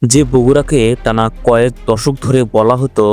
যে বগুড়াকে টানা কয়েক দশক ধরে বলা হতো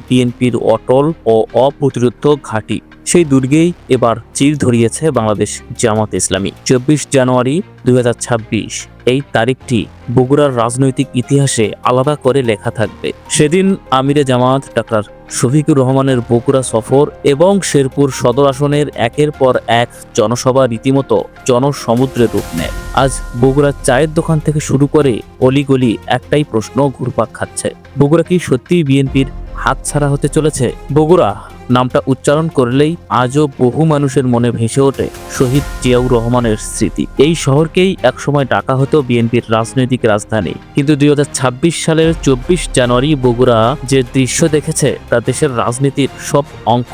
বিএনপির অটল ও অপ্রতিরোধ্য ঘাঁটি, সেই দুর্গেই এবার চির ধরিয়েছে বাংলাদেশ জামাত ইসলামী। 24 জানুয়ারি 2026 এই তারিখটি বগুড়ার রাজনৈতিক ইতিহাসে আলাদা করে লেখা থাকবে। সেদিন আমিরে জামাত ডাক্তার শফিকুর রহমানের বগুড়া সফর এবং শেরপুর সদর আসনের একের পর এক জনসভা রীতিমতো জনসমুদ্রে রূপ নেয়। আজ বগুড়ার চায়ের দোকান থেকে শুরু করে অলিগলি একটাই প্রশ্ন ঘুরপাক খাচ্ছে, বগুড়া কি সত্যিই বিএনপির হাতছাড়া হতে চলেছে? বগুড়া নামটা উচ্চারণ করলেই আজও বহু মানুষের মনে ভেসে ওঠে শহীদ জিয়াউর রহমানের স্মৃতি। এই শহরকেই একসময় ডাকা হতো বিএনপির রাজনৈতিক রাজধানী, কিন্তু 2026 সালের 24 জানুয়ারি বগুড়া যে দৃশ্য দেখেছে তা দেশের রাজনীতির সব অঙ্ক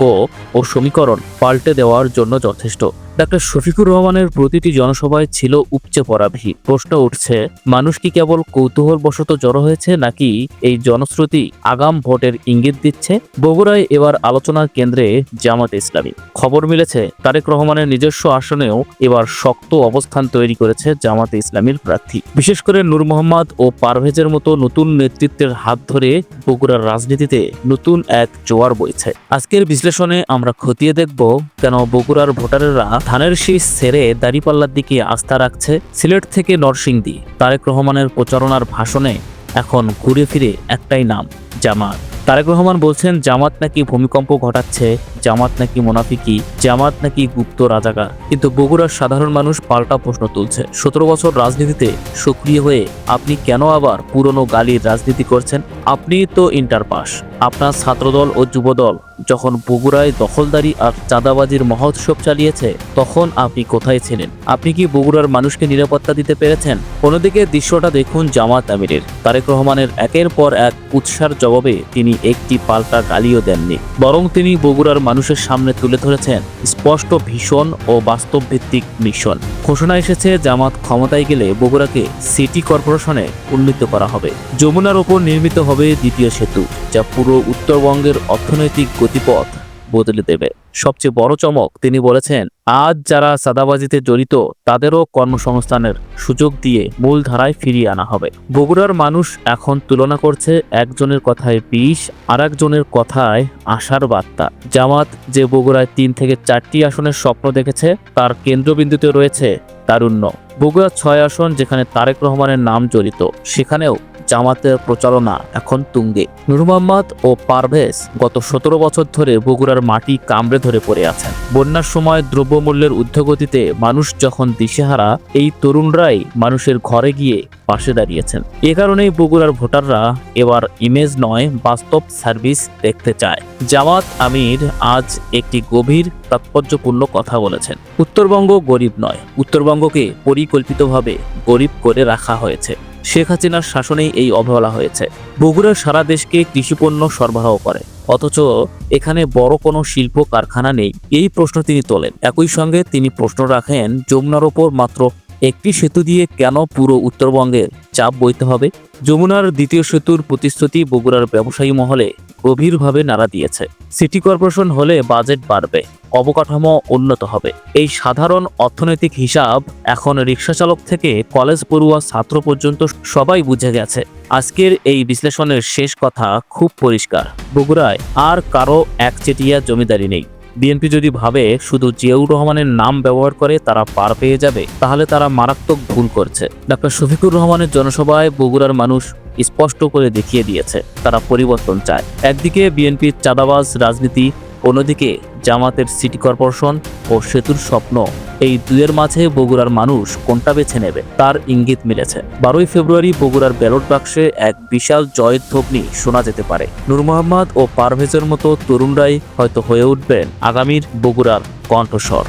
ও সমীকরণ পাল্টে দেওয়ার জন্য যথেষ্ট। ডাক্তার শফিকুর রহমানের প্রতিটি জনসভায় ছিল উপচে পড়া ভিড়। প্রশ্ন উঠছে, মানুষ কি কেবল কৌতূহলবশত জড়ো হয়েছে, নাকি এই জনশ্রুতি আগাম ভোটের ইঙ্গিত দিচ্ছে? বগুড়ায় এবার আলোচনার কেন্দ্রে জামাত ইসলামী। খবর মিলেছে তারেক রহমানের নিজস্ব আসনেও এবার শক্ত অবস্থান তৈরি করেছে জামাত ইসলামীর প্রার্থী। বিশেষ করে নূর মোহাম্মদ ও পারভেজের মতো নতুন নেতৃত্বের হাত ধরে বগুড়ার রাজনীতিতে নতুন এক জোয়ার বইছে। আজকের বিশ্লেষণে আমরা খতিয়ে দেখব কেন বগুড়ার ভোটারেরা ধানের শীষ ছেড়ে দাঁড়িপাল্লার দিকে আস্থা রাখছে। সিলেট থেকে নরসিংদী তারেক রহমানের প্রচারণার ভাষণে এখন ঘুরে ফিরে একটাই নাম, জামাত। তারেক রহমান বলছেন জামাত নাকি ভূমিকম্প ঘটাচ্ছে, জামাত নাকি মুনাফিকি, জামাত নাকি গুপ্ত রাজাকার। কিন্তু বগুড়ার সাধারণ মানুষ পাল্টা প্রশ্ন তুলছে, 17 বছর রাজনীতিতে সক্রিয় হয়ে আপনি কেন আবার পুরনো গালির রাজনীতি করছেন? আপনি তো ইন্টার পাস। আপনার ছাত্রদল ও যুবদল যখন বগুড়ায় দখলদারি আর চাঁদাবাজির মহোৎসব চালিয়েছে, তখন আপনি কোথায় ছিলেন? আপনি কি বগুড়ার মানুষকে নিরাপত্তা দিতে পেরেছেন? অন্যদিকে দৃশ্যটা দেখুন জামাত আমিরের। তারেক রহমানের একের পর এক উৎসার জবাবে তিনি একটি পাল্টা গালিও দেননি, বরং তিনি বগুড়ার মানুষের সামনে তুলে ধরেছেন স্পষ্ট ভীষণ ও বাস্তব ভিত্তিক মিশন। ঘোষণা এসেছে জামাত ক্ষমতায় গেলে বগুড়াকে সিটি কর্পোরেশনে উন্নীত করা হবে। যমুনার ওপর নির্মিত হবে দ্বিতীয় সেতু, যা পুরো উত্তরবঙ্গের অর্থনৈতিক গতিপথ বদলে দেবে। সবচেয়ে বড় চমক, তিনি বলেছেন আজ যারা চাঁদাবাজিতে জড়িত তাদেরও কর্মসংস্থানের সুযোগ দিয়ে মূল ধারায় ফিরিয়ে আনা হবে। বগুড়ার মানুষ এখন তুলনা করছে একজনের কথায় বিষ, আর একজনের কথায় আশার বার্তা। জামাত যে বগুড়ায় 3 থেকে 4টি আসনের স্বপ্ন দেখেছে, তার কেন্দ্রবিন্দুতে রয়েছে তারুণ্য। বগুড়া 6 আসন যেখানে তারেক রহমানের নাম জড়িত, সেখানেও জামাতের প্রচারণা এখন তুঙ্গে। নূর মোহাম্মদ ও পারভেজ গত 17 বছর ধরে বগুড়ার মাটি কামড়ে ধরে পড়ে আছেন। বন্যার সময় দ্রব্যমূল্যের ঊর্ধ্বগতিতে মানুষ যখন দিশেহারা, এই তরুণরাই মানুষের ঘরে গিয়ে পাশে দাঁড়িয়েছেন। এ কারণেই বগুড়ার ভোটাররা এবার ইমেজ নয়, বাস্তব সার্ভিস দেখতে চায়। জামাত আমির আজ একটি গভীর তাৎপর্যপূর্ণ কথা বলেছেন। উত্তরবঙ্গ গরিব নয়, উত্তরবঙ্গকে পরিকল্পিতভাবে গরিব করে রাখা হয়েছে। শেখ হাসিনার শাসনেই এই অবহেলা হয়েছে। বগুড়া সারা দেশকে কৃষিপণ্য সরবরাহ করে, অথচ এখানে বড় কোনো শিল্প কারখানা নেই। এই প্রশ্ন তিনি তোলেন। একই সঙ্গে তিনি প্রশ্ন রাখেন, যমুনার ওপর মাত্র একটি সেতু দিয়ে কেন পুরো উত্তরবঙ্গের চাপ বইতে হবে? যমুনার দ্বিতীয় সেতুর প্রতিশ্রুতি বগুড়ার ব্যবসায়ী মহলে গভীরভাবে নাড়া দিয়েছে। সিটি কর্পোরেশন হলে বাজেট বাড়বে, অবকাঠামো উন্নত হবে। এই সাধারণ অর্থনৈতিক হিসাব এখন রিক্সা চালক থেকে কলেজ পড়ুয়া ছাত্র পর্যন্ত সবাই বুঝে গেছে। আজকের এই বিশ্লেষণের শেষ কথা খুব পরিষ্কার, বগুড়ায় আর কারো একচেটিয়া জমিদারি নেই। বিএনপি যদি ভাবে শুধু জিয়াউর রহমানের নাম ব্যবহার করে তারা পার পেয়ে যাবে, তাহলে তারা মারাত্মক ভুল করছে। ডাক্তার শফিকুর রহমানের জনসভায় বগুড়ার মানুষ স্পষ্ট করে দেখিয়ে দিয়েছে তারা পরিবর্তন চায়। একদিকে বিএনপির চাঁদাবাজ রাজনীতি, অন্যদিকে জামাতের সিটি কর্পোরেশন ও সেতুর স্বপ্ন। এই দুয়ের মাঝে বগুড়ার মানুষ কোনটা বেছে নেবে তার ইঙ্গিত মিলেছে। 12 ফেব্রুয়ারি বগুড়ার ব্যালট বাক্সে এক বিশাল জয়ধ্বনি শোনা যেতে পারে। নূর মোহাম্মদ ও পারভেজের মতো তরুণরাই হয়তো হয়ে উঠবেন আগামীর বগুড়ার কণ্ঠস্বর।